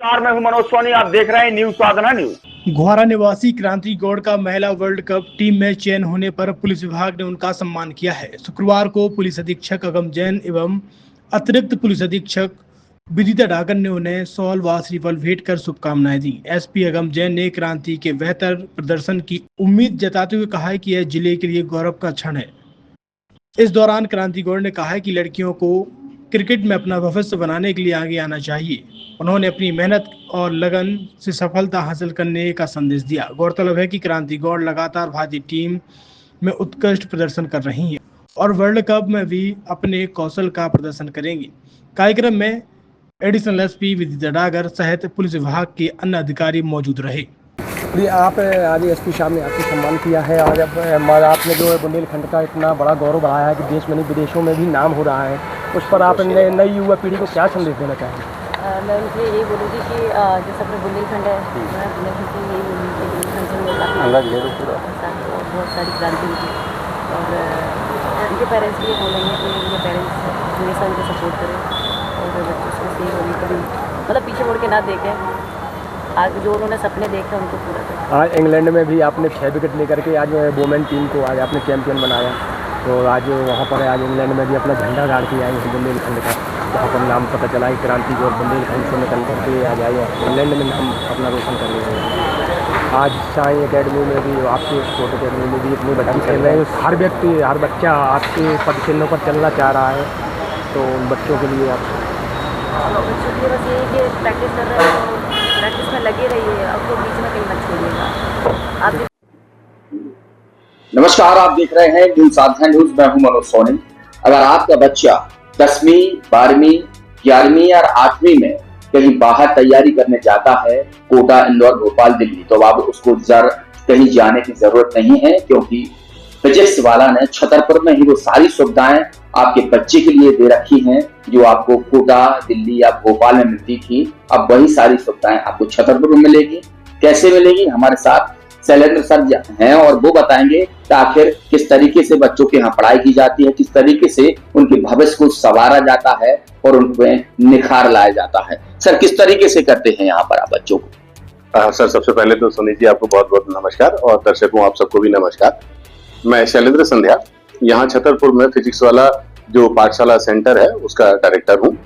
नमस्कार, मैं हूं मनोज सोनी। आप देख रहे हैं न्यूज साधना न्यूज। घोरा निवासी क्रांति गौड़ का महिला वर्ल्ड कप टीम में चयन होने पर पुलिस विभाग ने उनका सम्मान किया है। शुक्रवार को पुलिस अधीक्षक अगम जैन एवं अतिरिक्त पुलिस अधीक्षक विदिता डागर ने उन्हें शॉल व श्रीफल भेंट कर शुभकामनाएं दी। एसपी अगम जैन ने क्रांति के बेहतर प्रदर्शन की उम्मीद जताते हुए कहा है कि यह जिले के लिए गौरव का क्षण है। इस दौरान क्रांति गौड़ ने कहा है कि लड़कियों को क्रिकेट में अपना भविष्य बनाने के लिए आगे आना चाहिए। उन्होंने अपनी मेहनत और लगन से सफलता हासिल करने का संदेश दिया। गौरतलब है कि क्रांति गौड़ लगातार भारतीय टीम में उत्कृष्ट प्रदर्शन कर रही हैं और वर्ल्ड कप में भी अपने कौशल का प्रदर्शन करेंगी। कार्यक्रम में एडिशनल एसपी विदिता डागर सहित पुलिस विभाग के अन्य अधिकारी मौजूद रहे। आप आज एसपी साहब ने आपको सम्मान किया है और अब आपने जो बुंदेलखंड का इतना बड़ा गौरव बढ़ाया है कि देश में नहीं विदेशों में भी नाम हो रहा है, उस पर आप नई युवा पीढ़ी को क्या संदेश देना चाहेंगे? मैं उनसे यही बोलूँगी कि जैसे अपने बुंदेलखंड है, मैं बुंदेलखंड से यही बोलूँगी कि बुंदेलखंड से बहुत सारी क्रांति हुई और उनके पेरेंट्स भी ये बोलेंगे कि उनके पेरेंट्स हमेशा उनको सपोर्ट करें और बच्चों से यही बोलेंगे कभी मतलब पीछे मुड़ के ना देखें, आगे जो उन्होंने सपने देखे उनको पूरा करें। आज इंग्लैंड में भी आपने 6 विकेट लेकर के आज वुमेन टीम को आज आपने चैंपियन बनाया, तो आज वहाँ पर आज इंग्लैंड में भी अपना झंडा गाड़ के आए हैं बुंदेलखंड का, वहाँ पर नाम पता चला है क्रांति गौड़ बुंदेलखंड से निकल करके आज आए इंग्लैंड में नाम अपना रोशन कर रहे हैं। आज साई अकेडमी में भी आपके स्पोर्ट अकेडमी में भी इतनी बच्ची खेल रहे हैं, हर व्यक्ति हर बच्चा आपके पदचिन्हों पर चलना चाह रहा है, तो उन बच्चों के लिए आप बच्चों के बस यही कि प्रैक्टिस कर रहे हैं, प्रैक्टिस में लगे रहिए, अब तो बीच में कहीं मत छोड़िएगा आप। नमस्कार, आप देख रहे हैं न्यूज साधना न्यूज। मैं हूं मनोज सोनी। अगर आपका बच्चा 10वीं 12वीं 11वीं और 8वीं में कहीं बाहर तैयारी करने जाता है, कोटा, इंदौर, भोपाल, दिल्ली, तो अब उसको कहीं जाने की जरूरत नहीं है, क्योंकि फिजिक्स वाला ने छतरपुर में ही वो सारी सुविधाएं आपके बच्चे के लिए दे रखी हैं जो आपको कोटा, दिल्ली या भोपाल में मिलती थी। अब वही सारी सुविधाएं आपको छतरपुर में मिलेगी। कैसे मिलेगी? हमारे साथ शैलेंद्र सर हैं और वो बताएंगे कि आखिर किस तरीके से बच्चों के यहाँ पढ़ाई की जाती है, किस तरीके से उनके भविष्य को संवारा जाता है और उनमें निखार लाया जाता है। सर, किस तरीके से करते हैं यहाँ पर आप बच्चों को? सर, सबसे पहले तो सुनील जी आपको बहुत बहुत नमस्कार और दर्शकों आप सबको भी नमस्कार। मैं शैलेंद्र संध्या यहाँ छतरपुर में फिजिक्स वाला जो पाठशाला सेंटर है उसका डायरेक्टर हूँ।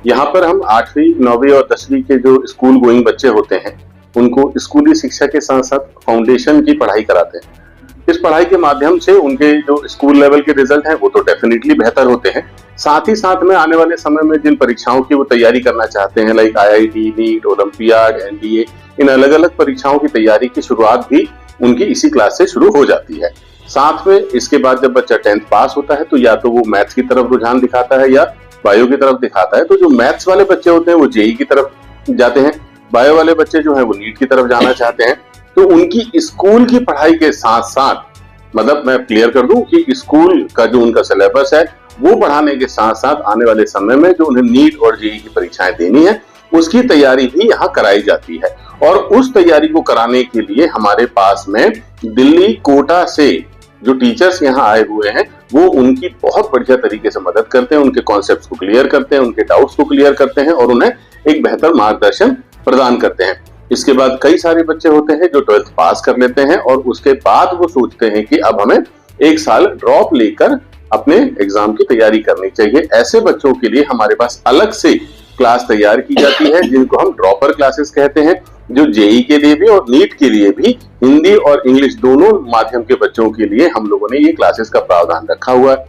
यहाँ पर हम 8वीं 9वीं और 10वीं के जो स्कूल गोइंग बच्चे होते हैं उनको स्कूली शिक्षा के साथ साथ फाउंडेशन की पढ़ाई कराते हैं। इस पढ़ाई के माध्यम से उनके जो स्कूल लेवल के रिजल्ट हैं वो तो डेफिनेटली बेहतर होते हैं, साथ ही साथ में आने वाले समय में जिन परीक्षाओं की वो तैयारी करना चाहते हैं like IIT, NEET, olympiad, NDA, इन अलग अलग परीक्षाओं की तैयारी की शुरुआत भी उनकी इसी क्लास से शुरू हो जाती है। साथ में इसके बाद जब बच्चा 10th पास होता है तो या तो वो मैथ्स की तरफ रुझान दिखाता है या बायो की तरफ दिखाता है। तो जो मैथ्स वाले बच्चे होते हैं वो JEE की तरफ जाते हैं, बायो वाले बच्चे जो है वो नीट की तरफ जाना चाहते हैं। तो उनकी स्कूल की पढ़ाई के साथ साथ, मतलब मैं क्लियर कर दूं कि स्कूल का जो उनका सिलेबस है वो पढ़ाने के साथ साथ आने वाले समय में जो उन्हें नीट और JEE की परीक्षाएं देनी है उसकी तैयारी भी यहाँ कराई जाती है। और उस तैयारी को कराने के लिए हमारे पास में दिल्ली, कोटा से जो टीचर्स यहाँ आए हुए हैं वो उनकी बहुत बढ़िया तरीके से मदद करते हैं, उनके कॉन्सेप्ट्स को क्लियर करते हैं, उनके डाउट्स को क्लियर करते हैं और उन्हें एक बेहतर मार्गदर्शन प्रदान करते हैं। इसके बाद कई सारे बच्चे होते हैं जो 12th पास कर लेते हैं और उसके बाद वो सोचते हैं कि अब हमें 1 साल ड्रॉप लेकर अपने एग्जाम की तैयारी करनी चाहिए। ऐसे बच्चों के लिए हमारे पास अलग से क्लास तैयार की जाती है जिनको हम ड्रॉपर क्लासेस कहते हैं, जो JEE के लिए भी और नीट के लिए भी हिंदी और इंग्लिश दोनों माध्यम के बच्चों के लिए हम लोगों ने ये क्लासेस का प्रावधान रखा हुआ है।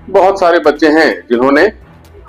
बहुत सारे बच्चे हैं जिन्होंने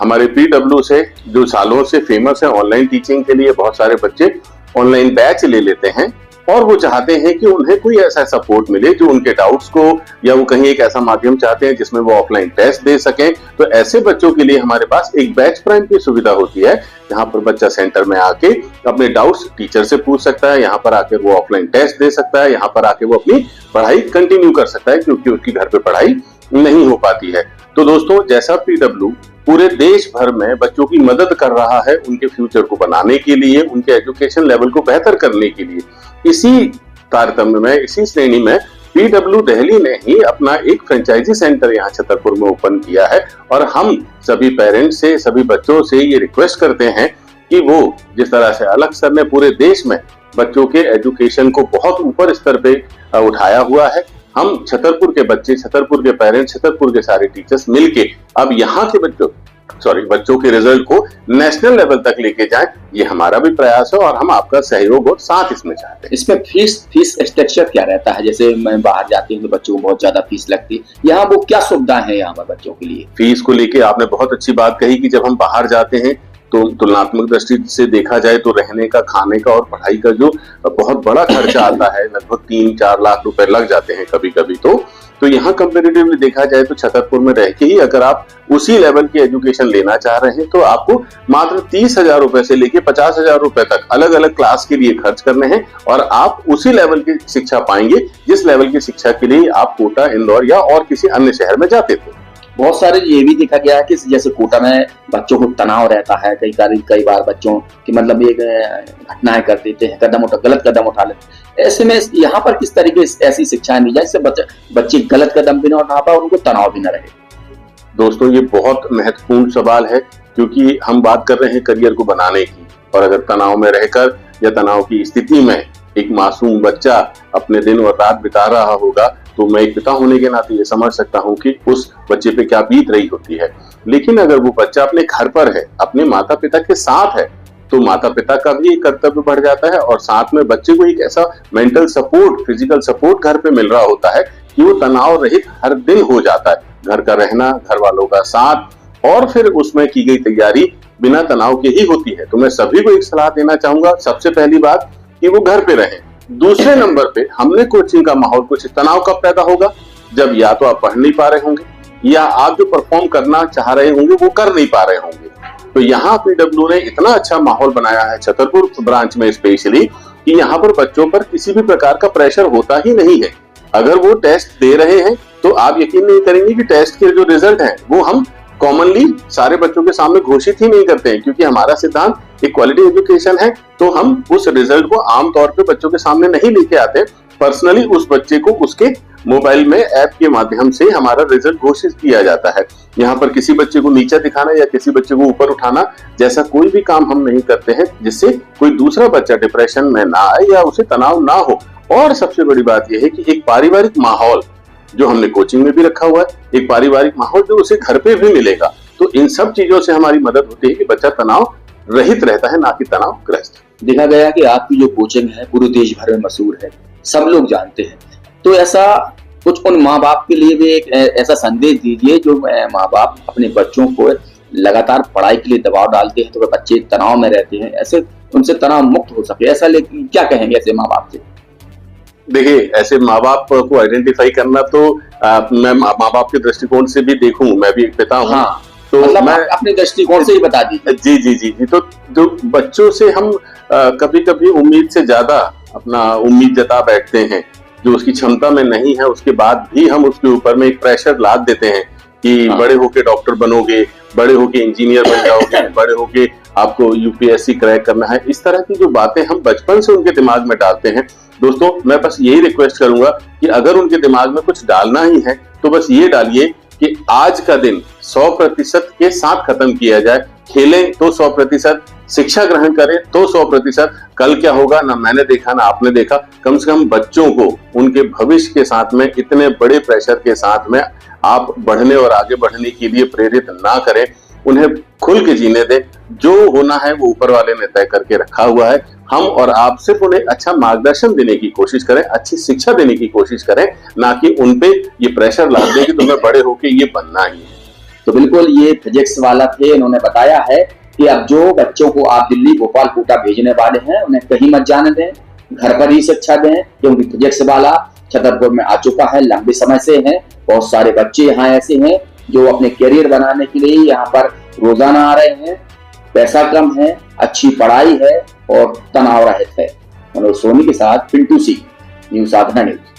हमारे PW से जो सालों से फेमस है ऑनलाइन टीचिंग के लिए, बहुत सारे बच्चे ऑनलाइन बैच ले लेते हैं और वो चाहते हैं कि उन्हें कोई ऐसा सपोर्ट मिले जो उनके डाउट्स को, या वो कहीं एक ऐसा माध्यम चाहते हैं जिसमें वो ऑफलाइन टेस्ट दे सकें। तो ऐसे बच्चों के लिए हमारे पास एक बैच प्राइम की सुविधा होती है जहां पर बच्चा सेंटर में आके अपने डाउट्स टीचर से पूछ सकता है, यहाँ पर आकर वो ऑफलाइन टेस्ट दे सकता है, यहाँ पर आके वो अपनी पढ़ाई कंटिन्यू कर सकता है क्योंकि उसकी घर पे पढ़ाई नहीं हो पाती है। तो दोस्तों, जैसा PW पूरे देश भर में बच्चों की मदद कर रहा है उनके फ्यूचर को बनाने के लिए, उनके एजुकेशन लेवल को बेहतर करने के लिए, इसी तारतम्य में, इसी श्रेणी में PW दिल्ली ने ही अपना एक फ्रेंचाइजी सेंटर यहाँ छतरपुर में ओपन किया है और हम सभी पेरेंट्स से, सभी बच्चों से ये रिक्वेस्ट करते हैं कि वो जिस तरह से अलग सर ने पूरे देश में बच्चों के एजुकेशन को बहुत ऊपर स्तर पे उठाया हुआ है, हम छतरपुर के बच्चे, छतरपुर के पेरेंट्स, छतरपुर के सारे टीचर्स मिलके अब यहाँ के बच्चों के रिजल्ट को नेशनल लेवल तक लेके जाएं, ये हमारा भी प्रयास है और हम आपका सहयोग और साथ इसमें चाहते हैं। इसमें फीस स्ट्रक्चर क्या रहता है? जैसे मैं बाहर जाती हूँ तो बच्चों को बहुत ज्यादा फीस लगती है, यहाँ वो क्या सुविधाएं हैं यहाँ पर बच्चों के लिए? फीस को लेके आपने बहुत अच्छी बात कही कि जब हम बाहर जाते हैं तो तुलनात्मक दृष्टि से देखा जाए तो रहने का, खाने का और पढ़ाई का जो बहुत बड़ा खर्चा आता है, लगभग 3-4 लाख रुपए लग जाते हैं कभी कभी। तो यहाँ कंपेरेटिवली देखा जाए तो छतरपुर में रह के ही अगर आप उसी लेवल की एजुकेशन लेना चाह रहे हैं तो आपको मात्र 30,000 रुपए से लेके 50,000 रुपए तक अलग अलग क्लास के लिए खर्च करने हैं और आप उसी लेवल की शिक्षा पाएंगे जिस लेवल की शिक्षा के लिए आप कोटा, इंदौर या और किसी अन्य शहर में जाते थे। बहुत सारे ये भी देखा गया है कि जैसे कोटा में बच्चों को तनाव रहता है, कई बार बच्चों की मतलब ये घटनाएं कर देते हैं, गलत कदम उठा लेते हैं। ऐसे में यहाँ पर किस तरीके से ऐसी शिक्षाएं दी जाए जिससे बच्चे गलत कदम भी ना उठा पाए और उनको तनाव भी न रहे? दोस्तों, ये बहुत महत्वपूर्ण सवाल है क्योंकि हम बात कर रहे हैं करियर को बनाने की, और अगर तनाव में रहकर या तनाव की स्थिति में एक मासूम बच्चा अपने दिन और रात बिता रहा होगा तो मैं एक पिता होने के नाते ये समझ सकता हूँ कि उस बच्चे पे क्या बीत रही होती है। लेकिन अगर वो बच्चा अपने घर पर है, अपने माता पिता के साथ है, तो माता पिता का भी एक कर्तव्य बढ़ जाता है और साथ में बच्चे को एक ऐसा मेंटल सपोर्ट, फिजिकल सपोर्ट घर पे मिल रहा होता है कि वो तनाव रहित हर दिन हो जाता है। घर का रहना, घर वालों का साथ और फिर उसमें की गई तैयारी बिना तनाव के ही होती है। तो मैं सभी को एक सलाह देना चाहूंगा, सबसे पहली बात कि वो घर पे रहें। दूसरे नंबर पे हमने कोचिंग का माहौल, कुछ तनाव कब पैदा होगा? जब या तो आप पढ़ नहीं पा रहे होंगे या आप जो परफॉर्म करना चाह रहे होंगे वो कर नहीं पा रहे होंगे। तो यहाँ पीडब्ल्यू ने इतना अच्छा माहौल बनाया है छतरपुर ब्रांच में स्पेशली कि यहाँ पर बच्चों पर किसी भी प्रकार का प्रेशर होता ही नहीं है। अगर वो टेस्ट दे रहे हैं तो आप यकीन नहीं करेंगे कि टेस्ट के जो रिजल्ट हैं वो हम कॉमनली सारे बच्चों के सामने घोषित ही नहीं करते हैं, क्योंकि हमारा सिद्धांत एक क्वालिटी एजुकेशन है। तो हम उस रिजल्ट को आमतौर पे बच्चों के सामने नहीं लेके आते, पर्सनली उस बच्चे को उसके मोबाइल में ऐप के माध्यम से हमारा रिजल्ट घोषित किया जाता है। यहाँ पर किसी बच्चे को नीचे दिखाना या किसी बच्चे को ऊपर उठाना जैसा कोई भी काम हम नहीं करते हैं जिससे कोई दूसरा बच्चा डिप्रेशन में ना आए या उसे तनाव ना हो। और सबसे बड़ी बात यह है कि एक पारिवारिक माहौल जो हमने कोचिंग में भी रखा हुआ है, एक पारिवारिक माहौल जो उसे घर पे भी मिलेगा। तो इन सब चीजों से हमारी मदद होती है कि बच्चा तनाव रहित रहता है, ना कि तनाव ग्रस्त। देखा गया कि आपकी जो कोचिंग है पूरे देश भर में मशहूर है, सब लोग जानते हैं। तो ऐसा कुछ उन माँ बाप के लिए भी एक ऐसा संदेश दीजिए जो माँ बाप अपने बच्चों को लगातार पढ़ाई के लिए दबाव डालते हैं तो वे बच्चे तनाव में रहते हैं, ऐसे उनसे तनाव मुक्त हो सके, ऐसा क्या कहेंगे ऐसे माँ बाप से? देखिए, ऐसे माँ बाप को आइडेंटिफाई करना तो मैं माँ बाप के दृष्टिकोण से भी देखूं, मैं भी एक पिता हूँ। हाँ, तो मतलब मैं अपने दृष्टिकोण से ही बता दीजिए। जी जी जी जी। तो जो बच्चों से हम कभी कभी उम्मीद से ज्यादा अपना उम्मीद जता बैठते हैं जो उसकी क्षमता में नहीं है, उसके बाद भी हम उसके ऊपर में एक प्रेशर लाद देते हैं कि बड़े होके डॉक्टर बनोगे, बड़े होके इंजीनियर बन जाओगे, बड़े होके आपको यूपीएससी क्रैक करना है। इस तरह की जो बातें हम बचपन से उनके दिमाग में डालते हैं, दोस्तों मैं बस यही रिक्वेस्ट करूंगा कि अगर उनके दिमाग में कुछ डालना ही है तो बस ये डालिए कि आज का दिन 100% के साथ खत्म किया जाए। खेलें तो 100%, शिक्षा ग्रहण करें तो 100%। कल क्या होगा ना मैंने देखा ना आपने देखा। कम से कम बच्चों को उनके भविष्य के साथ में इतने बड़े प्रेशर के साथ में आप बढ़ने और आगे बढ़ने के लिए प्रेरित ना करें, उन्हें खुल के जीने दें। जो होना है वो ऊपर वाले ने तय करके रखा हुआ है। हम और आप सिर्फ उन्हें अच्छा मार्गदर्शन देने की कोशिश करें, अच्छी शिक्षा देने की कोशिश करें, ना कि उनपे ये प्रेशर ला दें कि तुम्हें बड़े होके ये बनना ही है। तो बिल्कुल ये फिजिक्स वाला थे, इन्होंने बताया है कि अब जो बच्चों को आप दिल्ली, भोपाल, कोटा भेजने वाले हैं उन्हें कहीं मत जाने दें, घर पर ही शिक्षा दें, क्योंकि फिजिक्स वाला छतरपुर में आ चुका है, लंबे समय से है। बहुत सारे बच्चे यहाँ ऐसे हैं जो अपने करियर बनाने के लिए यहाँ पर रोजाना आ रहे हैं। पैसा कम है, अच्छी पढ़ाई है और तनाव रहित है। मनोज सोनी के साथ पिंटू सिंह, न्यूज़ साधना न्यूज़।